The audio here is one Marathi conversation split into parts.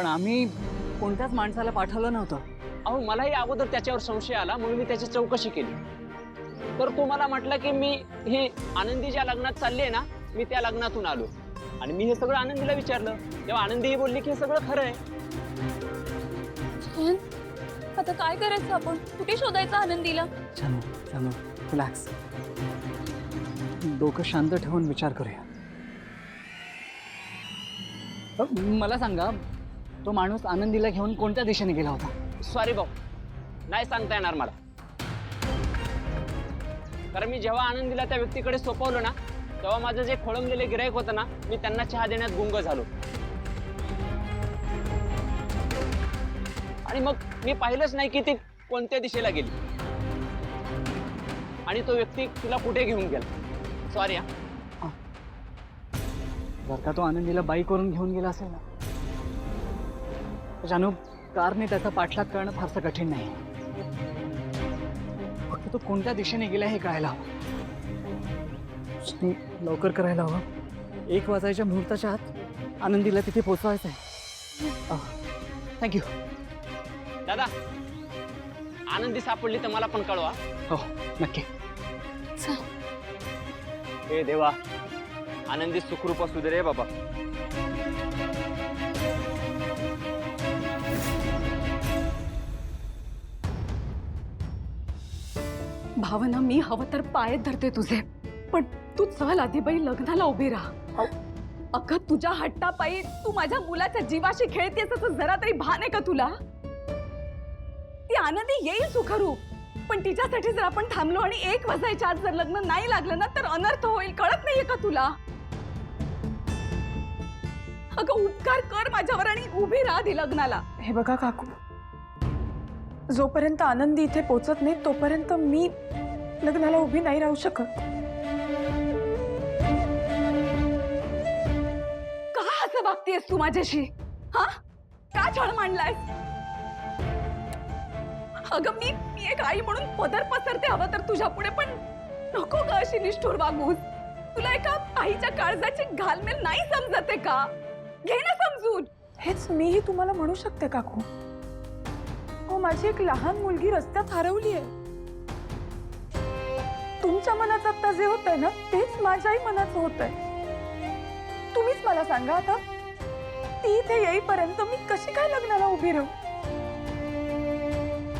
पण आम्ही कोणत्याच माणसाला पाठवलं नव्हतं. अहो मलाही अगोदर त्याच्यावर संशय आला म्हणून मी त्याची चौकशी केली. तर तो मला म्हटला की मी ही आनंदी ज्या लग्नात चालली आहे ना मी त्या लग्नातून आलो. आणि मी हे सगळं आनंदीला विचारलं तेव्हा आनंदीही बोलली की हे सगळं खरं आहे. आता काय करायचं आपण? कुठे शोधायचं आनंदीला? जानू जानू रिलॅक्स, डोकं शांत ठेवून विचार करूया. मला सांगा, तो माणूस आनंदीला घेऊन कोणत्या दिशेने गेला होता? सॉरी भाऊ, नाही सांगता येणार मला. कारण मी जेव्हा आनंदीला त्या व्यक्तीकडे सोपवलं ना तेव्हा माझं जे खोळंबलेले गिराईक होतं ना मी त्यांना चहा देण्यात गुंग झालो. आणि मग मी पाहिलंच नाही की ती कोणत्या दिशेला गेली आणि तो व्यक्ती तिला कुठे घेऊन गेला. सॉरी हा. जर का तो आनंदीला बाईकवरून घेऊन गेला असेल ना, जानू कारने त्याचा पाठलाग करणं फारसं कठीण नाही. फक्त तो कोणत्या दिशेने गेला हे कळायला हवं. लवकर करायला हवं. 1 वाजायच्या मुहूर्ताच्या आत आनंदीला तिथे पोचवायचं आहे. थँक्यू दादा. आनंदी सापडली तर मला पण कळवा. हो नक्की. हे देवा, आनंदी सुखरूप असू दे रे बाबा. भावना, मी हवं तर पाय धरते तुझे, पण तू चल आधी बाई लग्नाला उभी राहा. अगं तुझ्या हट्टापायी तू माझ्या मुलाच्या जीवाशी खेळतेस असं जरा तरी भान आहे का तुला? ती आनंदी येईल सुखरूप, पण तिच्यासाठी जर आपण थांबलो आणि 1 वाजायच्या आत जर लग्न नाही लागलं ना तर अनर्थ होईल. कळत नाहीये का तुला? अगं उपकार कर माझ्यावर आणि उभी राहा ती लग्नाला. हे बघा काकू, जोपर्यंत आनंदी इथे पोचत नाही तोपर्यंत मी लग्नाला उभी नाही राहू शकत. का असं वागतेस तू माझ्याशी? हा, का छळ मांडलायस? अगं मी एक आई म्हणून पदर पसरते हवं तर तुझ्या पुढे, पण नको का अशी निष्ठुर वागूस. तुला एका आईच्या काळजाची घालमेल नाही समजते का? घे ना समजून. हेच मीही तुम्हाला म्हणू शकते काकू. हो, माझी एक लहान मुलगी रस्त्यात हरवली आहे. तुमच्या मनात आता जे होत आहे ना तेच माझ्याही मनात होत आहे. तुम्हीच मला सांगा आता, ती इथे येईपर्यंत मी कशी काय लग्नाला उभी राहू?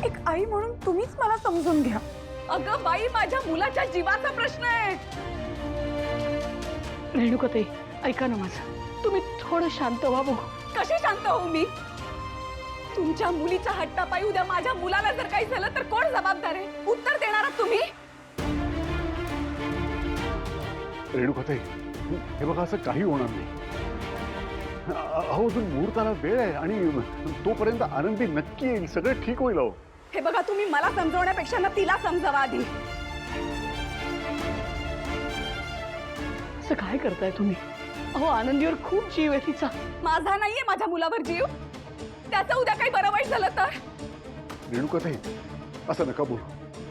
एक आई म्हणून तुम्हीच मला समजून घ्या. अगं बाई, माझ्या मुलाच्या जीवाचा प्रश्न आहे. रेणुकाताई, ऐका ना माझं, तुम्ही थोडं शांत व्हा बघू. कशी शांत होऊ मी? तुमच्या मुलीच्या हट्टापायी उद्या माझ्या मुलाला जर काही झालं तर कोण जबाबदार आहे? उत्तर देणार आहात तुम्ही? रेणुकाताई, हे बघा असं काही होणार नाही. अहो अजून मुहूर्ताला वेळ आहे आणि तोपर्यंत आनंदी नक्की येईल. सगळं ठीक होईल. अहो हे बघा, तुम्ही मला समजवण्यापेक्षा ना तिला समजावा आधी. असं काय करताय तुम्ही? अहो आनंदीवर खूप जीव आहे तिचा. माझा नाहीये माझ्या मुलावर जीव. त्याचं उद्या काही बरं वाईट झालं तर? रेणुकाताई, असं नका बोलू.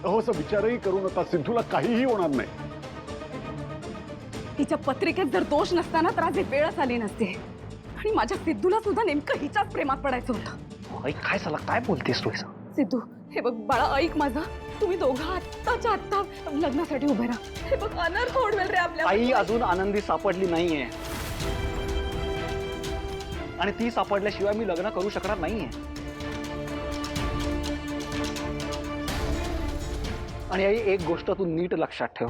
अहो असं विचारही करू नका. सिद्धूला काहीही होणार नाही. तिच्या पत्रिकेत जर दोष नसताना तर आज वेळच आली नसते. आणि माझ्या सिद्धूला सुद्धा नेमकं हिच्याच प्रेमात पडायचं होतं. काय झालं? काय बोलतेस तू? सिद्धू, हे बघ बाळा, ऐक माझं. तुम्ही दोघं आत्ताच्या आत्ता लग्नासाठी उभे राहा. हे बघ, अनर्थ ओढवेल रे आपल्या. आई अजून आनंदी सापडली नाहीये आणि ती सापडल्याशिवाय मी लग्न करू शकणार नाहीये. आणि आई, एक गोष्ट तू नीट लक्षात ठेव.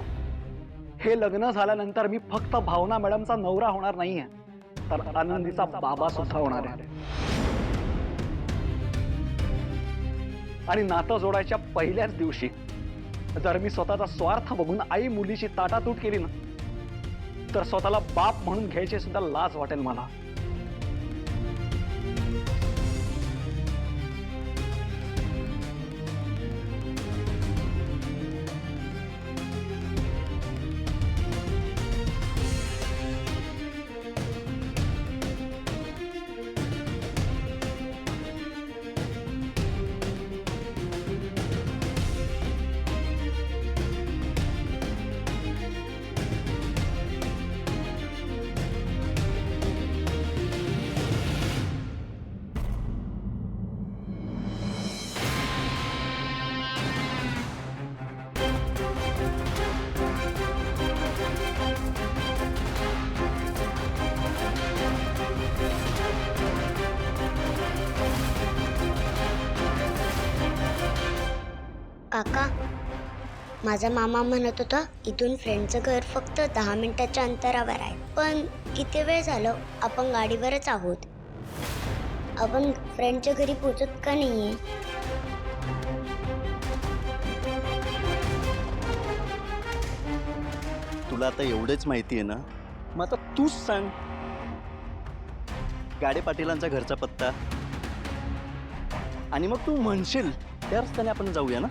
हे लग्न झाल्यानंतर मी फक्त भावना मॅडमचा नवरा होणार नाहीये, तर आनंदीचा बाबा सुद्धा होणार आहे. आणि नातं जोडायच्या पहिल्याच दिवशी जर मी स्वतःचा स्वार्थ बघून आई मुलीची ताटातूट केली ना तर स्वतःला बाप म्हणून घ्यायची सुद्धा लाज वाटेल मला. माझा मामा म्हणत होता इथून फ्रेंडचं घर फक्त 10 मिनिटाच्या अंतरावर आहे. पण किती वेळ झालं आपण गाडीवरच आहोत. आपण फ्रेंडच्या घरी पोहोचत का नाहीये? तुला आता एवढंच माहिती आहे ना, मग आता तूच सांग. गाडे पाटीलांचा घरचा पत्ता, आणि मग तू म्हणशील त्या रस्त्याने आपण जाऊया ना.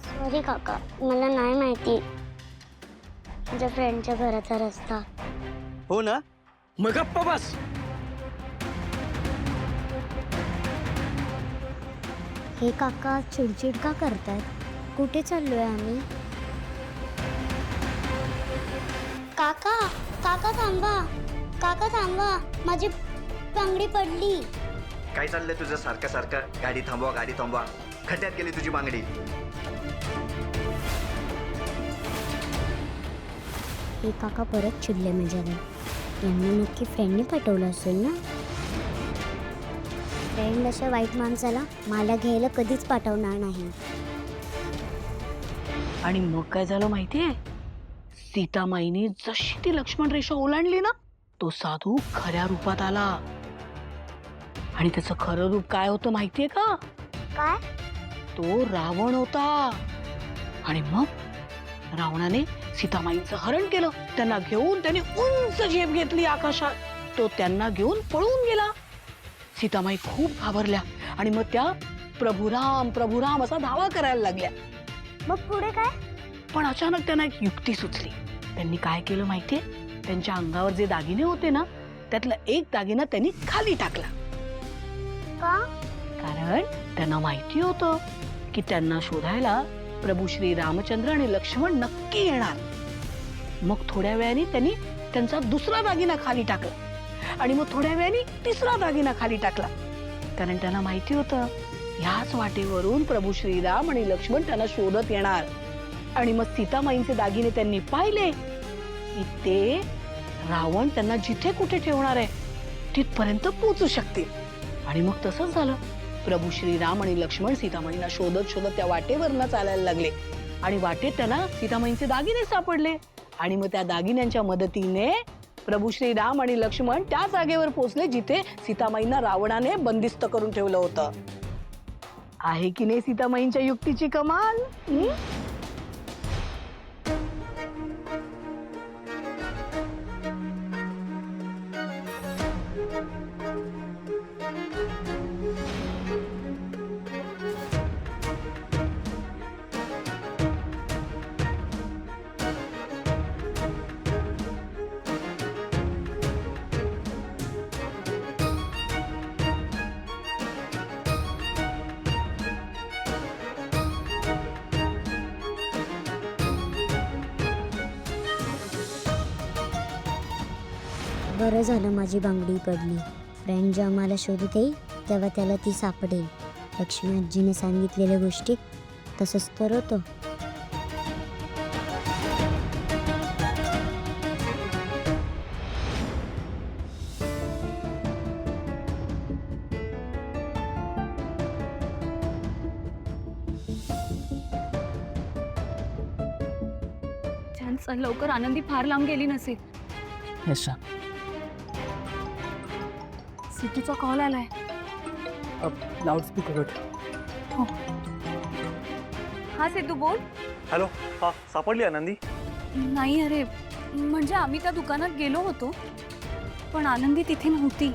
सॉरी काका, मला नाही माहिती माझ्या फ्रेंडच्या घराचा रस्ता. हो ना. मग गप्प बस. हे काका चिडचिड का करतायत? कुठे चाललोय आम्ही? काका काका थांबा, काका थांबा, माझी बांगडी पडली. काय चाललंय तुझं सारखं सारखं? गाडी थांबवा, गाडी थांबवा. खड्ड्यात गेली तुझी बांगडी. हे काका परत चिडले माझ्यावर. यांना नक्की फ्रेंडने पाठवलं असेल ना. फ्रेंड अशा वाईट माणसाला मला घ्यायला कधीच पाठवणार नाही. आणि मग काय झालं माहितीये, सीतामाईने जशी ती लक्ष्मण रेषा ओलांडली ना, तो साधू खऱ्या रूपात आला. आणि त्याचं खरं रूप काय होतं माहितीये का? काय? तो रावण होता. आणि मग रावणाने सीतामाईंचं हरण केलं. त्यांना घेऊन त्याने उंच झेप घेतली आकाशात. तो त्यांना घेऊन पळून गेला. सीतामाई खूप घाबरल्या आणि मग त्या प्रभुराम प्रभुराम असा धावा करायला लागल्या. मग पुढे काय? पण अचानक त्यांना एक युक्ती सुचली. त्यांनी काय केलं माहितीये, त्यांच्या अंगावर जे दागिने होते ना, त्यातला एक दागिना त्यांनी खाली टाकला. का? कारण त्यांना माहिती होतं की त्यांना शोधायला प्रभू श्री रामचंद्र आणि लक्ष्मण नक्की येणार. मग थोड्या वेळाने त्यांनी त्यांचा दुसरा दागिना खाली टाकला. आणि मग थोड्या वेळाने तिसरा दागिना खाली टाकला. कारण त्यांना माहिती होतं ह्याच वाटेवरून प्रभू श्रीराम आणि लक्ष्मण त्यांना शोधत येणार. आणि मग सीतामाईंचे दागिने त्यांनी पाहिले की ते रावण त्यांना जिथे कुठे ठेवणार आहे तिथपर्यंत पोहोचू शकतील. आणि मग तसंच झालं. प्रभू श्रीराम आणि लक्ष्मण सीतामाईंना शोधत शोधत त्या वाटेवरनं चालायला लागले. आणि वाटेत त्यांना सीतामाईंचे दागिने सापडले. आणि मग त्या दागिन्यांच्या मदतीने प्रभू श्रीराम आणि लक्ष्मण त्या जागेवर पोहोचले जिथे सीतामाईंना रावणाने बंदिस्त करून ठेवलं होतं. आहे की नाही सीतामाईंच्या युक्तीची कमाल? बरं झालं माझी बांगडी पडली. फ्रेंड जेव्हा मला शोधत येईल तेव्हा त्याला ती सापडेल. लक्ष्मी आजीने सांगितलेल्या गोष्टी तसंच तर होतं. चल लवकर, आनंदी फार लांब गेली नसेल. सिद्धूचा कॉल आलाय. लाऊडस्पीकर. हो. हा सिद्धू बोल. हॅलो. हा, सापडली आनंदी? नाही अरे, म्हणजे आम्ही त्या दुकानात गेलो होतो पण आनंदी तिथे नव्हती.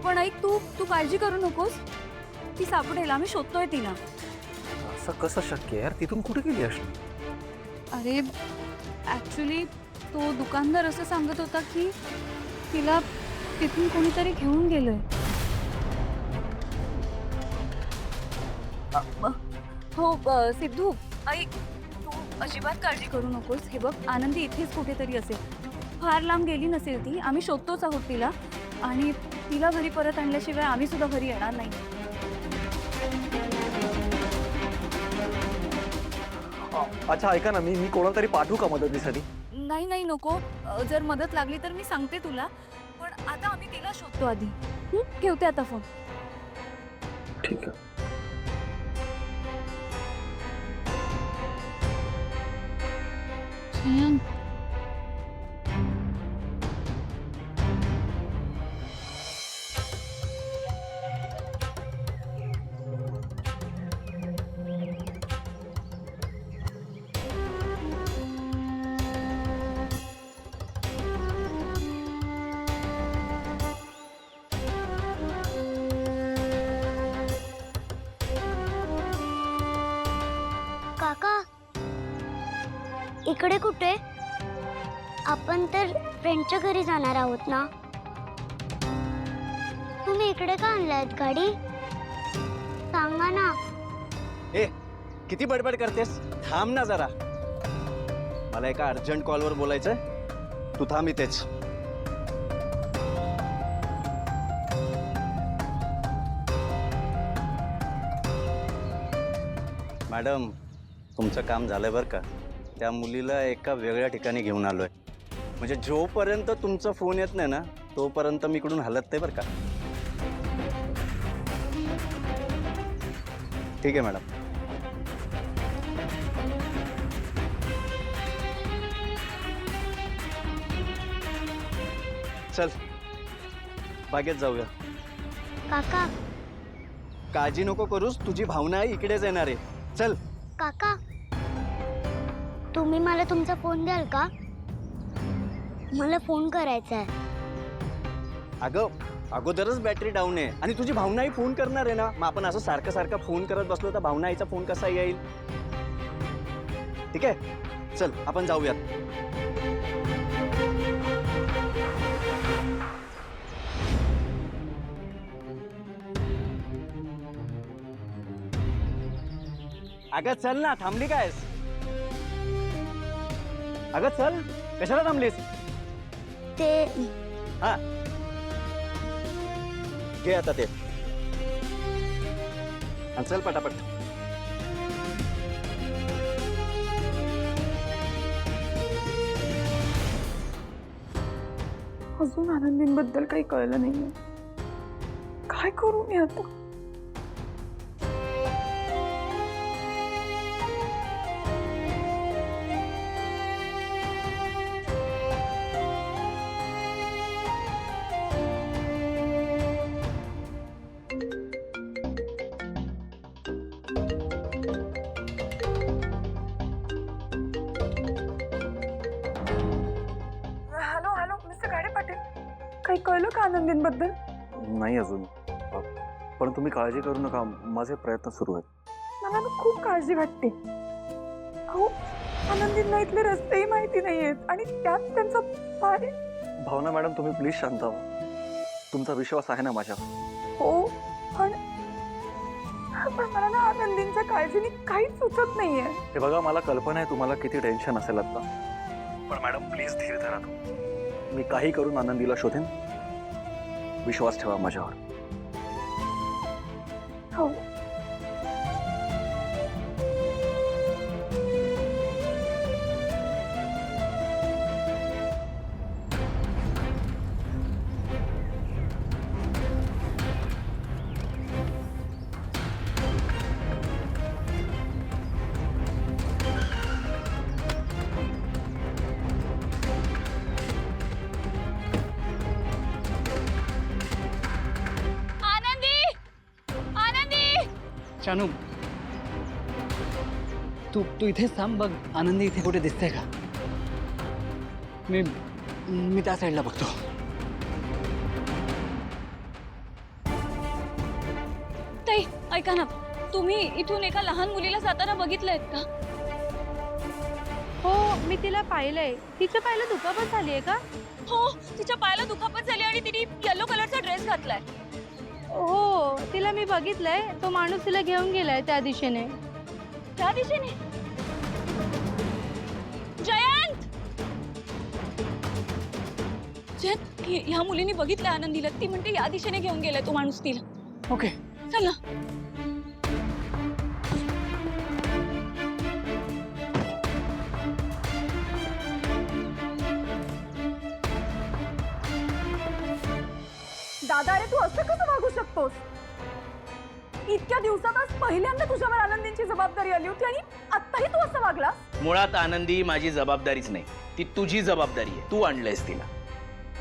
पण ऐक, तू काळजी करू नकोस, ती सापडेल. आम्ही शोधतोय तिला. असं कसं शक्य आहे यार? तिथून कुठे गेली असणार? अरे ॲक्च्युली तो दुकानदार असं सांगत होता की तिला तिथून कोणीतरी घेऊन गेलोय. हो सिद्धू ऐक, तू अजिबात काळजी करू नकोस. हे बघ, आनंदी इथेच कुठेतरी असेल. फार लांब गेली नसेल ती. आम्ही शोधतोच आहोत तिला. आणि तिला घरी परत आणल्याशिवाय आम्ही सुद्धा घरी येणार नाही. अच्छा ऐका ना, मी कोणाला तरी पाठवू का मदतीसाठी? नाही नको. जर मदत लागली तर मी सांगते तुला. पण आता आम्ही तिला शोधतो आधी. ठेवते आता फोन. ठीक आहे. जयंत काका इकडे कुठे? आपण तर फ्रेंडच्या घरी जाणार आहोत ना. तुम्ही इकडे का आणलायत गाडी? सांगा ना. ए किती बडबड करतेस, थांब ना जरा. मला एका अर्जंट कॉलवर बोलायचंय, तू थांब इथेच. मॅडम तुमचं काम झालंय बरं का. त्या मुलीला एका वेगळ्या ठिकाणी घेऊन आलोय. म्हणजे जोपर्यंत तुमचा फोन येत नाही ना तोपर्यंत मी इकडून हलत नाही बरं का. ठीक आहे मॅडम. चल बागेत जाऊया. काका काळजी नको करूस, तुझी भावना इकडेच येणार आहे. चल. काका तुम्ही मला तुमचा फोन द्याल का? मला फोन करायचा आहे. अगं अगोदरच बॅटरी डाऊन आहे आणि तुझी भावनाही फोन करणार आहे ना. मग आपण असं सारखं सारखं फोन करत बसलो तर भावना आईचा फोन कसा येईल. ठीक आहे चल आपण जाऊयात. अगं चल ना, थांबली कायस? अगं चल, कशाला थांबलीस? ते हा घे आता ते आणि चल पटापट. अजून आनंदींबद्दल काही कळलं नाहीये. काय करू मी आता? हॅलो हॅलो मिस्टर गाडे पाटील, काही कळलं का आनंदींबद्दल? नाही अजून, पण तुम्ही काळजी करू नका, माझे प्रयत्न सुरू आहेत. मला ना खूप काळजी वाटते. अहो आनंदींना इथले रस्तेही माहिती नाहीयेत आणि त्यात त्यांचा पाय. भावना मॅडम तुम्ही प्लीज शांत व्हा. तुमचा विश्वास आहे ना माझ्यावर? हो पण मला ना आनंदींच्या काळजीने काहीच सुचत नाहीये. हे बघा मला कल्पना आहे तुम्हाला किती टेन्शन असेल आता, पण मॅडम प्लीज धीर धरा. मी काही करून आनंदीला शोधेन, विश्वास ठेवा माझ्यावर. हो शानू तू इथेच थांब. बघ आनंदी इथे कुठे दिसते का? मी त्या साईडला बघतो. ताई ऐका ना, तुम्ही इथून एका लहान मुलीला जाताना बघितलंयत का? हो मी तिला पाहिलंय. तिच्या पायाला दुखापत झालीये का? हो तिच्या पायाला दुखापत झाली आणि तिने येलो कलरचा ड्रेस घातलाय. हो तिला मी बघितलंय. तो माणूस तिला घेऊन गेलाय त्या दिशेने. त्या दिशेने? जयंत! जयंत ह्या मुलीने बघितलंय आनंदीला. ती म्हणते या दिशेने घेऊन गेलाय तो माणूस तिला. ओके चल ना. दादा अरे तू असं कसं वागू शकतोस? इतक्या दिवसातच पहिल्यांदा तुझ्यावर आनंदींची जबाबदारी आली होती आणि आत्ताही तू असं वागला. मुळात आनंदी माझी जबाबदारीच नाही, ती तुझी जबाबदारी आहे. तू आणलंयस तिला,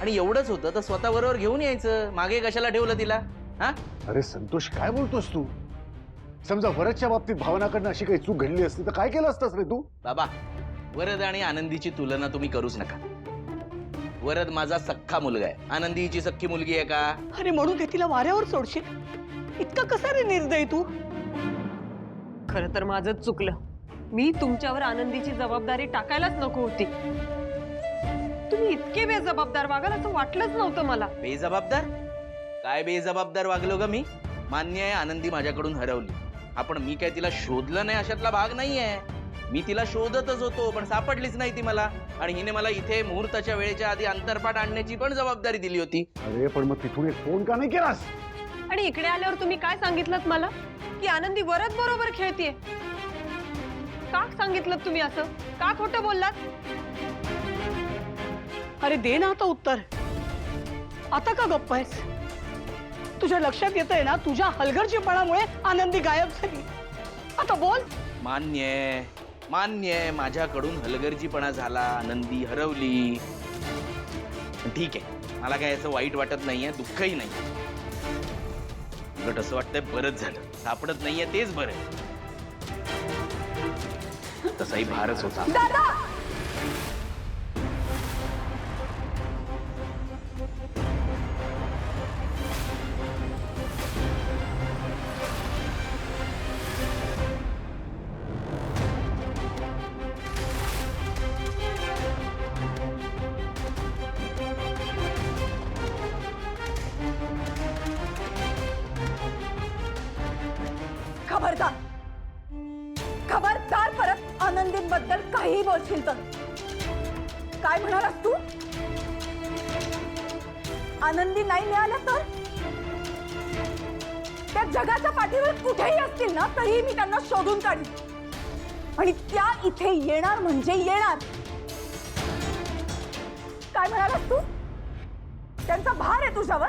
आणि एवढंच होतं तर स्वतः बरोबर घेऊन यायचं. मागे कशाला ठेवलं तिला? हा, अरे संतोष, काय बोलतोस तू? समजा वरदच्या बाबतीत भावनाकडनं अशी काही चूक घडली असती तर काय केलं असतंस रे तू? बाबा, वरद आणि आनंदीची तुलना तुम्ही करूच नका. वरद माझा सख्खा मुलगा आहे, आनंदी हिची सख्खी मुलगी आहे का? अरे म्हणून ते तिला वाऱ्यावर सोडशील? इतका कसा रे निर्दय तू? खरं तर माझंच चुकलं. मी तुमच्यावर आनंदीची जबाबदारी टाकायलाच नको होती. तुम्ही इतके बेजबाबदार वागाल असं वाटलंच नव्हतं मला. बेजबाबदार? काय बेजबाबदार वागलो ग मी? मान्य आहे आनंदी माझ्याकडून हरवली, आपण मी काय तिला शोधलं नाही अशातला भाग नाहीये. मी तिला शोधतच होतो पण सापडलीच नाही ती मला, आणि हिने मला इथे मुहूर्ताच्या वेळेच्या आधी अंतरपाठ आणण्याची पण जबाबदारी दिली होती. अरे पण मग तिथून एक फोन का नाही केलास? आणि इकडे आल्यावर तुम्ही काय सांगितलं मला? की आनंदी वरद बरोबर खेळतीये. का सांगितलं तुम्ही असं? का खोटं बोललात? अरे दे ना आता उत्तर. आता का गप्प आहेस? तुझ्या लक्षात येतंय ना तुझ्या हलगर्जीपणामुळे आनंदी गायब झाली. आता बोल. मान्य, माझ्याकडून हलगर्जीपणा झाला, आनंदी हरवली. ठीक आहे, मला काय असं वाईट वाटत नाहीये, दुःखही नाही. उलट असं वाटतंय बरंच झालं, सापडत नाहीये तेच बरं. तसाही भारच होता. दादा, खबरदार खबरदार, परत आनंदींबद्दल काहीही बोलशील तर. काय म्हणालास तू? आनंदी नाही मिळाला तर त्या जगाच्या पाठीवर कुठेही असतील ना तरीही मी त्यांना शोधून काढीन, आणि त्या इथे येणार म्हणजे येणार. काय म्हणालास तू? त्यांचा भार आहे तुझ्यावर?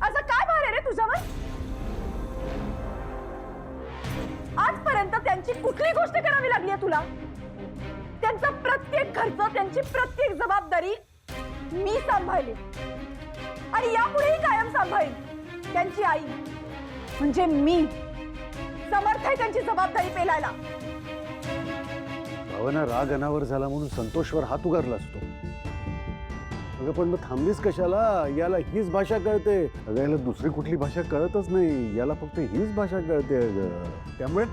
असं काय भार आहे रे तुझ्यावर? आजपर्यंत त्यांची कुठली गोष्ट करावी लागली आहे तुला? त्यांचा प्रत्येक खर्च, त्यांची प्रत्येक जबाबदारी मी सांभाळली, आणि यापुढेही कायम सांभाळीन. त्यांची आई म्हणजे मी समर्थ आहे त्यांची जबाबदारी पेलायला. भावना राग अनावर झाला म्हणून संतोषवर हात उगारला असतो. अगं पण मग थांबलीस कशाला? याला हीच भाषा कळते. अगं याला दुसरी कुठली भाषा कळतच नाही, याला फक्त हीच भाषा कळते. अगं त्यामुळे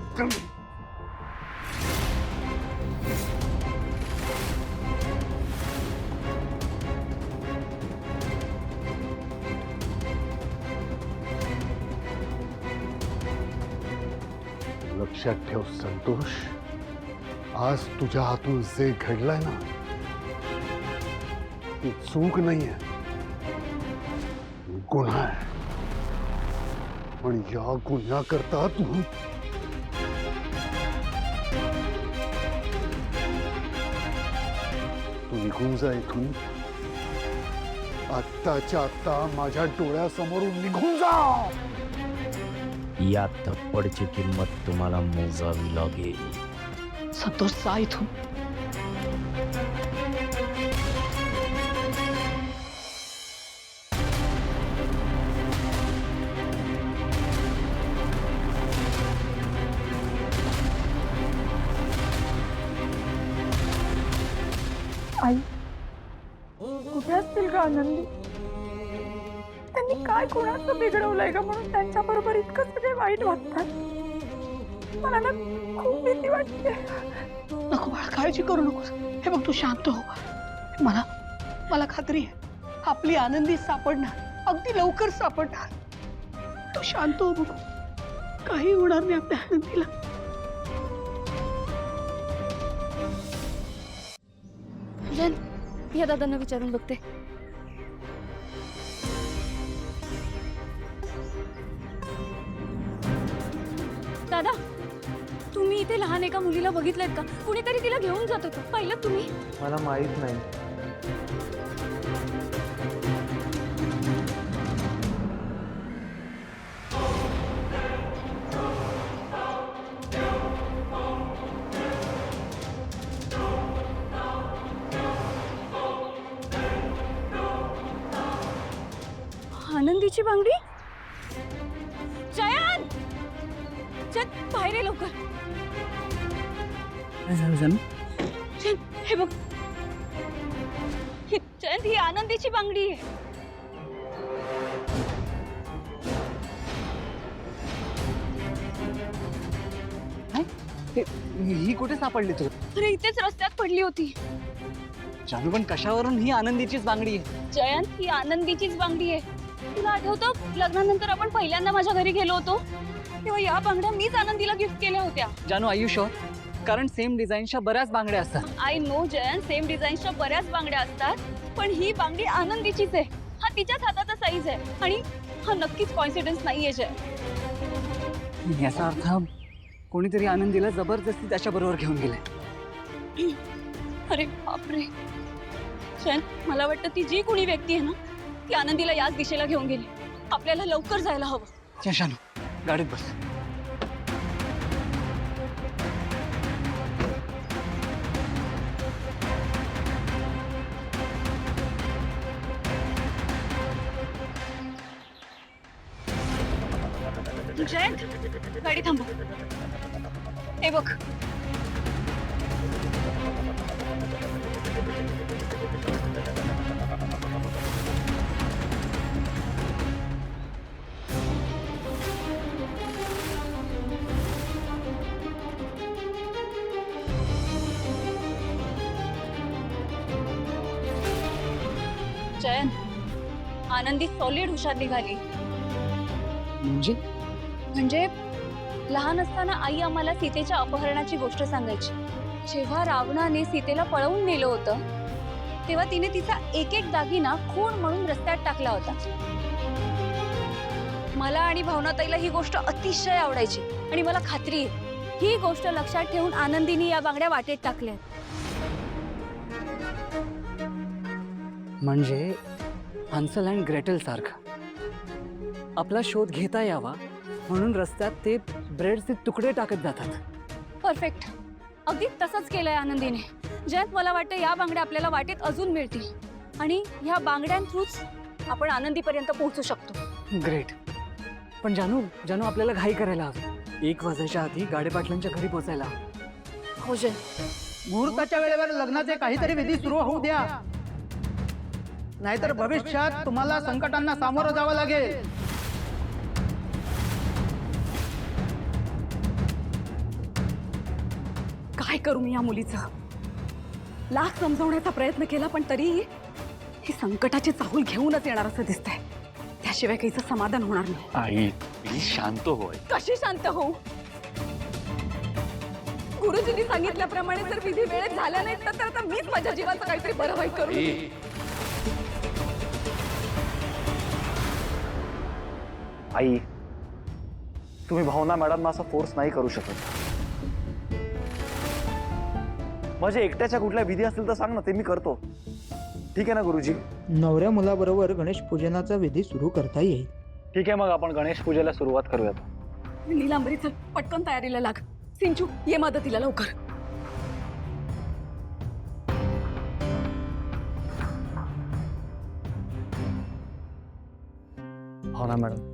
लक्षात ठेव संतोष, आज तुझ्या हातून जे घडलंय ना ती चूक नाहीये, गुन्हा आहे. पण या गुन्ह्याकरता तू निघून जा इथून. आत्ताच्या आत्ता माझ्या डोळ्यासमोरून निघून जा. या थप्पडची किंमत तुम्हाला मोजावी लागेल. संतोष जा इथून. आई, कुठे असतील का आनंदी? त्यांनी काय कोणाचं बिघडवलंय का म्हणून त्यांच्या बरोबर इतकं सगळे वाईट वागतात? मला ना खूप भीती वाटते. नको बाळा, काळजी करू नकोस. हे बघ, तू शांत हो. मला खात्री आहे आपली आनंदी सापडणार, अगदी लवकर सापडणार. तू शांत हो बघ, काही होणार नाही आपल्या आनंदीला. या दादांना विचारून बघते. दादा, तुम्ही इथे लहान एका मुलीला बघितलंत का? कुणीतरी तिला घेऊन जात होतं, पाहिलं तुम्ही? मला माहित नाही. आनंदीची बांगडी? जयन, चल बाहेर ये लवकर. जयन, हे बघ. जयंत, ही आनंदीची बांगडी आहे. ही कुठे सापडली तू? अरे इथेच रस्त्यात पडली होती. जानू, पण कशावरून ही आनंदीचीच बांगडी आहे? जयंत, ही आनंदीचीच बांगडी आहे. तुला आठवतं लग्नानंतर आपण पहिल्यांदा माझ्या घरी गेलो होतो तेव्हा या बांगड्या मीच आनंदीला गिफ्ट केल्या होत्या. जानू, आर यू शुअर? कारण सेम डिझाईनच्या बऱ्याच बांगड्या असतात. आय नो जयंत, सेम डिझाईनच्या बऱ्याच बांगड्या असतात, पण ही बांगडी आनंदीचीच आहे. हा तिच्याच हाताचा साईज आहे आणि हा नक्कीच कॉन्फिडन्स नाहीये जय. याचा अर्थ कोणीतरी आनंदीला जबरदस्ती त्याच्या बरोबर घेऊन गेले. अरे बापरे जयंत, मला वाटतं ती जी कोणी व्यक्ती आहे ना ती आनंदीला याच दिशेला घेऊन गेली. आपल्याला लवकर जायला हवं. शानू, गाडीत बस. जयंत, गाडी थांबव. हे बघ, जयंत, आनंदी सॉलिड हुशार निघाली. म्हणजे लहान असताना आई आम्हाला सीतेच्या अपहरणाची गोष्ट सांगायची. जेव्हा रावणाने सीतेला पळवून नेलं होतं तेव्हा तिने तिचा एक एक दागिना खूण म्हणून रस्त्यात टाकला होता. मला आणि भावनाताईला ही गोष्ट अतिशय आवडायची आणि मला खात्री आहे ही गोष्ट लक्षात ठेवून आनंदीने या बांगड्या वाटेत टाकल्या. म्हणजे हंसल अँड ग्रेटल सारखा आपला शोध घेता यावा म्हणून रस्त्यात ते ब्रेडचे तुकडे टाकत जातात. परफेक्ट, अगदी तसंच केलंय आनंदीने. जयंत, मला वाटतं या बांगड्या आपल्याला वाटेत अजून मिळतील आणि ह्या बांगड्यांथ्रूच आपण आनंदीपर्यंत पोहोचू शकतो. ग्रेट. पण जानू, आपल्याला घाई करायला हवी. 1 वाजायच्या आधी गाडेपाटलांच्या घरी पोहोचायला हवं. हो जयंत. मुहूर्ताच्या वेळेवर लग्नाचे काहीतरी विधी सुरू होऊ द्या, नाहीतर भविष्यात तुम्हाला संकटांना सामोरं जावं लागेल. काय करू मी या मुलीचं? लाख समजवण्याचा प्रयत्न केला पण तरीही ही संकटाची चाहूल घेऊनच येणार असं दिसतंय. त्याशिवाय काहीच समाधान होणार नाही. आई प्लीज शांत होय. कशी शांत होऊ? गुरुजींनी सांगितल्याप्रमाणे जर विधी वेळेत झाल्या नाहीत तर आता मीच माझ्या जीवाचं काहीतरी बरं वाईट करू. आई, तुम्ही भावना मॅडमना असा फोर्स नाही करू शकत. माझ्या एकट्याच्या कुठल्या विधी असतील तर सांग ना, ते मी करतो. ठीक आहे ना गुरुजी? नवऱ्या मुलाबरोबर गणेश पूजनाचा विधी सुरू करता येईल. ठीक आहे, मग आपण गणेश पूजेला सुरुवात करूयात. नीलांबरी, चल पटकन तयारीला लाग. सिंचू, ये मदतीला लवकर. भावना मॅडम,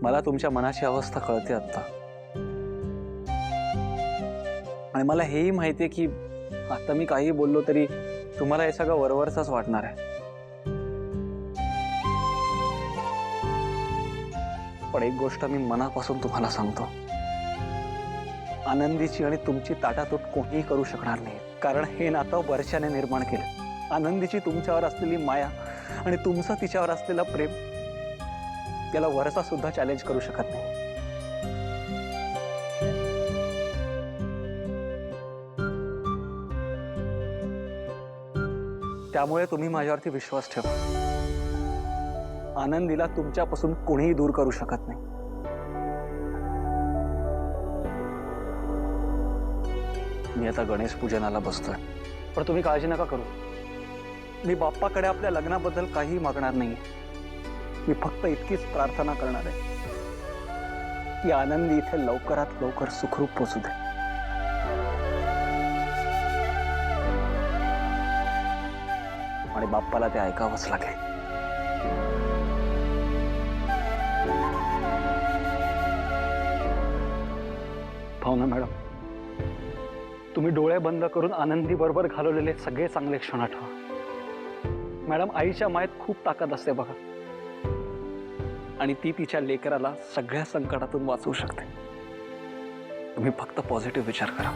मला तुमच्या मनाची अवस्था कळते आता, आणि मला हेही माहिती आहे की आता मी काही बोललो तरी तुम्हाला हे सगळं वरवरच वाटणार आहे. पण एक गोष्ट मी मनापासून तुम्हाला सांगतो, आनंदीची आणि तुमची ताटातूट कोणीही करू शकणार नाही. कारण हे नातं वर्षाने निर्माण केलं. आनंदीची तुमच्यावर असलेली माया आणि तुमचं तिच्यावर असलेलं प्रेम त्याला वरचा सुद्धा चॅलेंज करू शकत नाही. त्यामुळे तुम्ही माझ्यावरती विश्वास ठेवा. आनंदीला तुमच्यापासून कोणीही दूर करू शकत नाही. मी आता गणेश पूजनाला बसतोय, पण तुम्ही काळजी नका करू. मी बाप्पाकडे आपल्या लग्नाबद्दल काहीही मागणार नाही. मी फक्त इतकीच प्रार्थना करणार आहे की आनंदी इथे लवकरात लवकर सुखरूप पोचू दे. आणि बाप्पाला ते ऐकावंच लागेल. भावना मॅडम, तुम्ही डोळे बंद करून आनंदी बरोबर घालवलेले सगळे चांगले क्षण आठवा. मॅडम, आईच्या मायेत खूप ताकद असते बघा, आणि ती तिच्या लेकराला सगळ्या संकटातून वाचवू शकते. तुम्ही फक्त पॉझिटिव्ह विचार करा.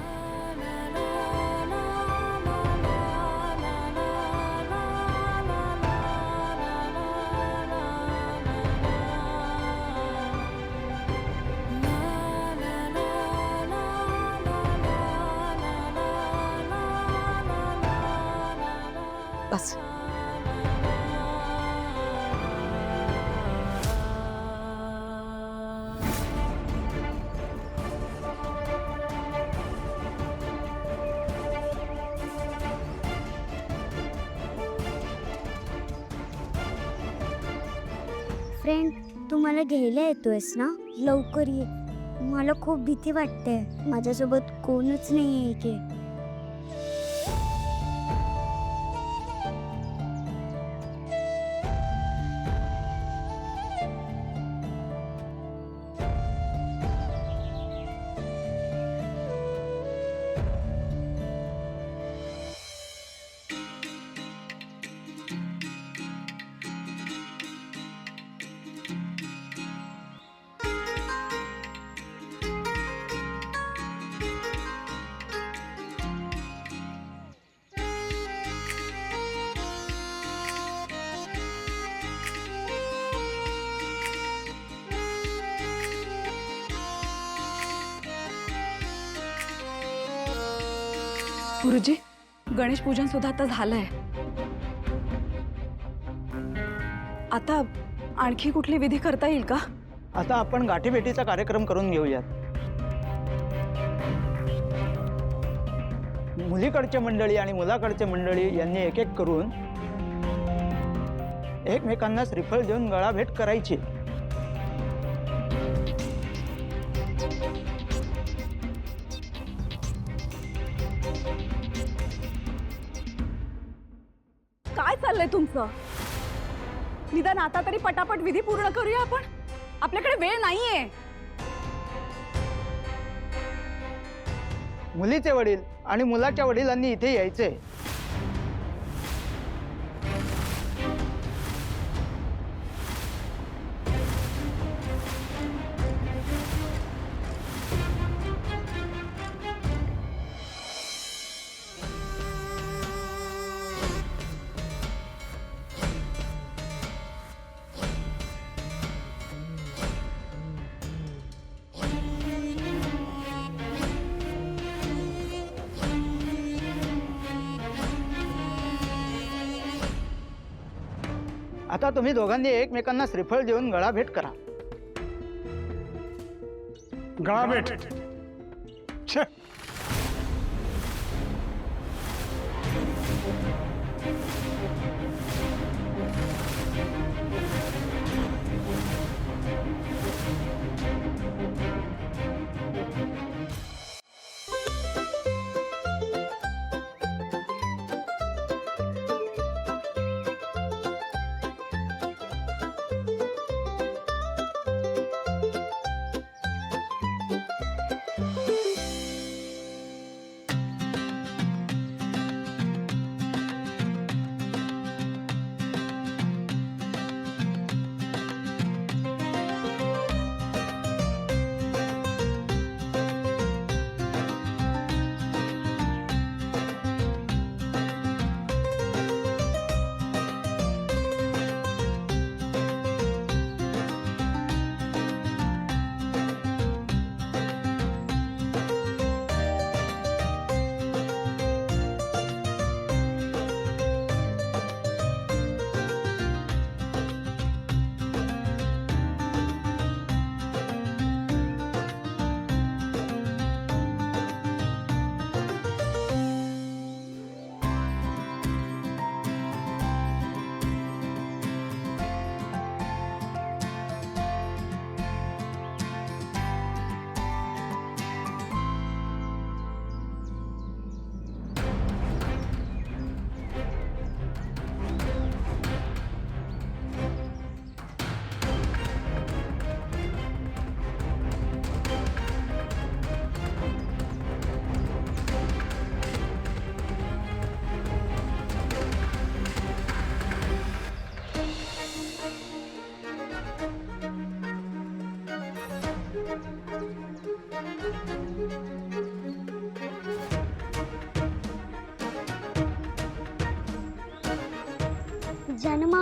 बस. फ्रेंड, तू मला घ्यायला येतोयस ना? लवकर ये, मला खूप भीती वाटते. माझ्यासोबत कोणच नाही आहे इथे. गुरुजी, गणेश पूजन सुद्धा आता झालंय. आता आणखी कुठली विधी करता येईल का? आता आपण गाठीभेटीचा कार्यक्रम करून घेऊयात. मुलीकडचे मंडळी आणि मुलाकडचे मंडळी यांनी एक एक करून एकमेकांना श्रीफळ देऊन गळाभेट करायची. काय चाललंय तुमचं? निदान आता तरी पटापट विधी पूर्ण करूया आपण. आपल्याकडे वेळ नाहीये. मुलीचे वडील आणि मुलाच्या वडिलांनी इथे यायचे. आता तुम्ही दोघांनी एकमेकांना श्रीफळ देऊन गळाभेट करा. गळाभेट.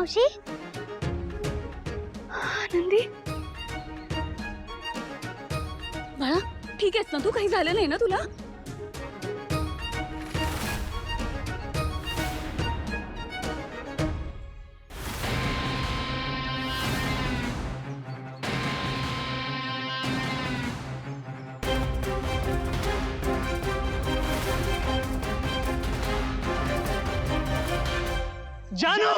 मावशी आनंदी बाळा ठीक आहेस ना तू? काही झालं नाही ना तुला? जानू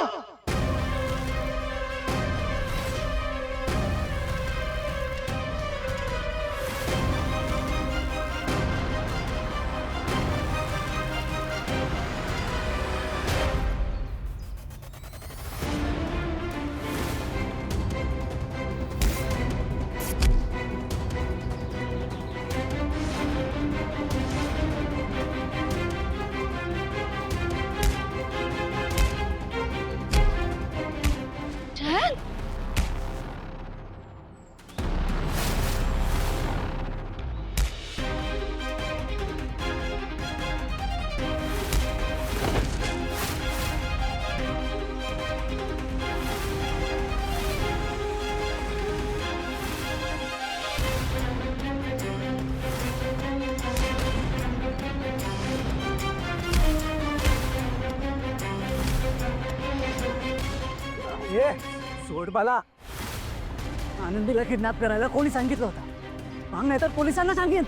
जयंत ये सोड मला. आनंदीला किडनॅप करायला कोणी सांगितलं होतं? सांग नाही तर पोलिसांना सांगेन.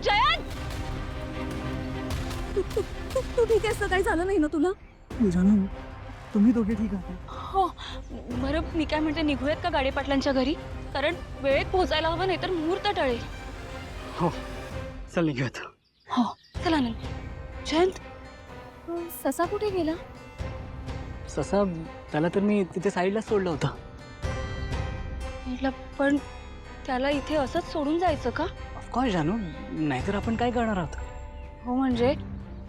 जयंत तू ठीक आहेस? काही झालं नाही ना तुला? जानू तुम्ही दोघे ठीक आहात? हो बरं मी काय म्हणते, निघूयात का गाडे पाटलांच्या घरी? कारण वेळेत पोहोचायला हवं, नाही तर मुहूर्त टळेल. हो चल निघूयात. हो चला ना. जयंत ससा कुठे गेला? ससा त्याला तर मी तिथे साईडला सोडलं होतं. म्हटलं पण त्याला इथे असंच सोडून जायचं का? ऑफकोर्स जानू, नाहीतर आपण काय करणार आहोत? हो म्हणजे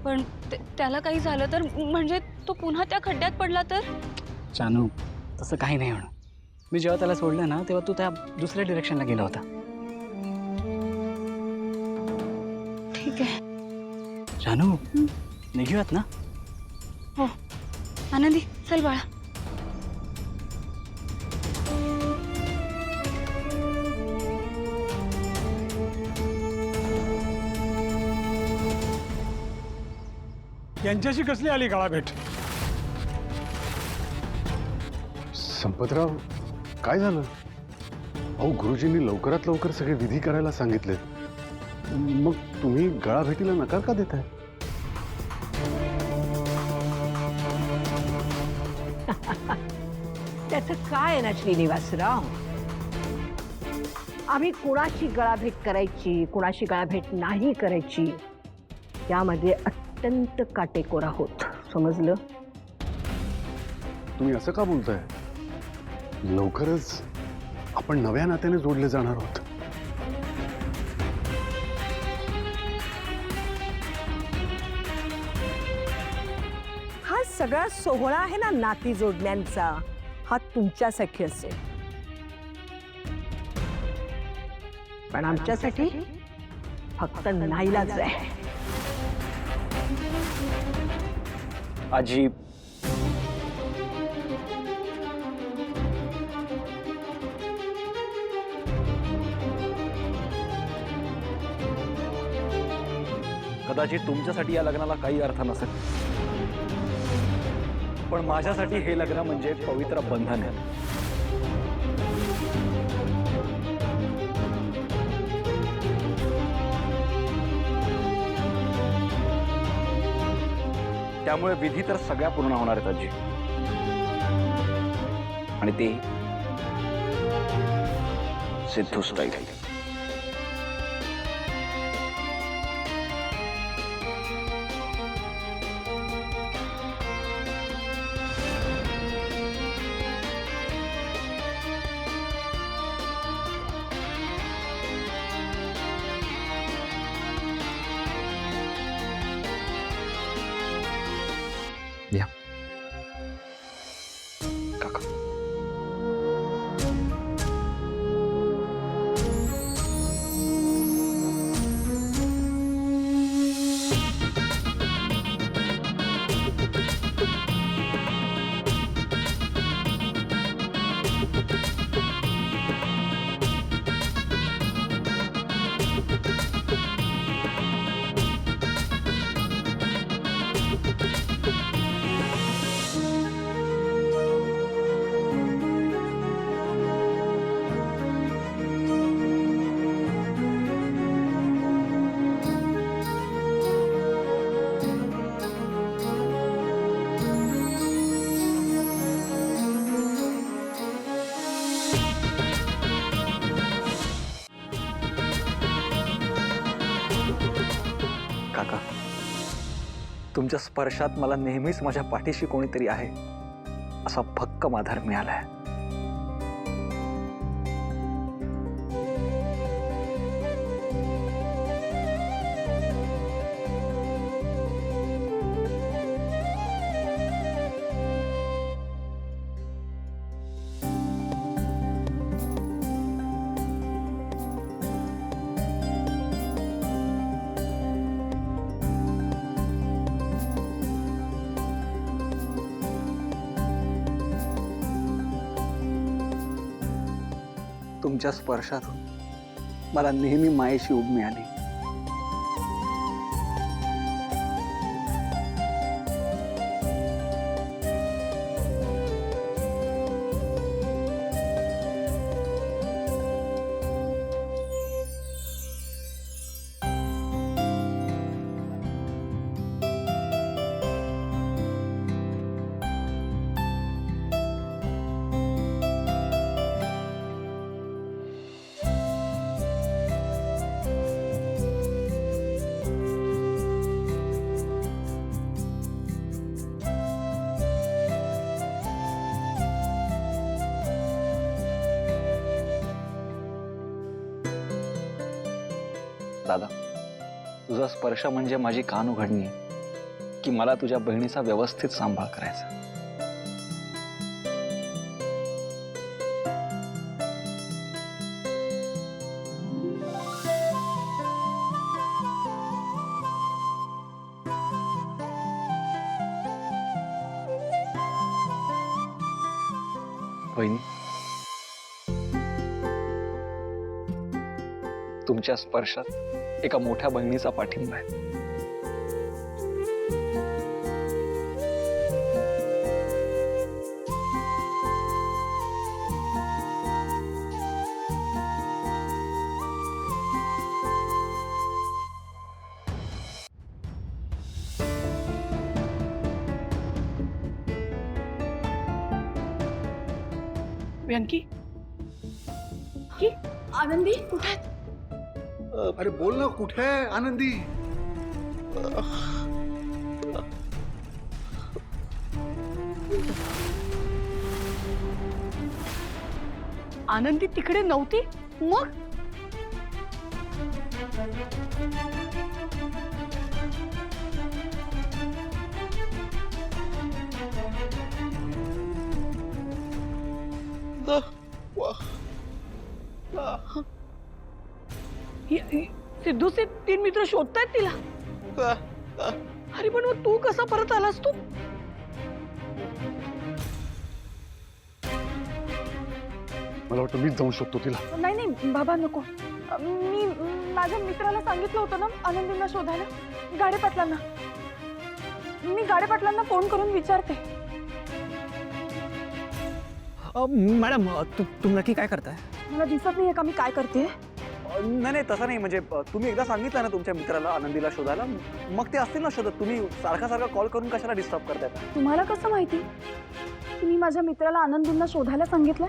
पण त्याला काही झालं तर, म्हणजे तो पुन्हा त्या खड्ड्यात पडला तर? जानू तसं काही नाही होणार. मी जेव्हा त्याला सोडलं ना तेव्हा तू त्या दुसऱ्या डिरेक्शनला गेला होता. ठीक आहे. जानू निघूयात ना? हो आनंदी चल बाळा. यांच्याशी कसली आली गाळाभेट? संपतराव काय झालं? अहो गुरुजींनी लवकरात लवकर सगळे विधी करायला सांगितले, मग तुम्ही गळाभेटीला नकार का देताय? त्याचं काय आहे ना श्रीनिवासराव, आम्ही कुणाशी गळाभेट करायची कुणाशी गळाभेट नाही करायची यामध्ये अत्यंत काटेकोर आहोत, समजलं? तुम्ही असं का बोलताय? लवकरच आपण नव्या नात्याने जोडले जाणार आहोत. हा सगळा सोहळा आहे ना नाती जोडण्यांचा, हा तुमच्यासाठी असेल, पण आमच्यासाठी फक्त नाईलाज आहे. आजी कदाचित तुमच्यासाठी या लग्नाला काही अर्थ नसेल, पण माझ्यासाठी हे लग्न म्हणजे एक पवित्र बंधन आहे. त्यामुळे विधी तर सगळ्या पूर्ण होणार आहेत आजी, आणि ते सिद्धू स्टाईल. या काका. काका, तुमच्या स्पर्शात मला नेहमीच माझ्या पाठीशी कोणीतरी आहे असा भक्कम आधार मिळालाय. तुमच्या स्पर्शातून मला नेहमी मायेची ऊब मिळाली. दादा, तुझा स्पर्श म्हणजे माझी कान उघडणी की मला तुझ्या बहिणीचा व्यवस्थित सांभाळ करायचा. बहिणी, तुमच्या स्पर्शात एका मोठ्या बहिणीचा पाठिंबा आहे. व्यंकी, आनंदी कुठे आहेत? अरे बोल ना, कुठे आहे आनंदी? आनंदी तिकडे नव्हती मग? सिद्धूचे 3 मित्र शोधतायत तिला. अरे पण मग तू कसा परत आलास? तू मला वाटतं मीच जाऊन शोधतो तिला. नाही नाही बाबा नको. मी माझ्या मित्राला सांगितलं होतं ना आनंदींना शोधायला, गाडे पाटलांना. मी गाडे पाटलांना फोन करून विचारते. मॅडम, तुम्ही नक्की काय करताय? मला दिसत नाहीये का मी काय करते? नाही नाही, तसं नाही. म्हणजे तुम्ही एकदा सांगितलं ना तुमच्या मित्राला आनंदीला शोधायला, मग ते असतील ना शोधत. तुम्ही सारखा सारखा कॉल करून कशाला डिस्टर्ब करताय? तुम्हाला कसं माहिती की मी माझ्या मित्राला आनंदींना शोधायला सांगितलं?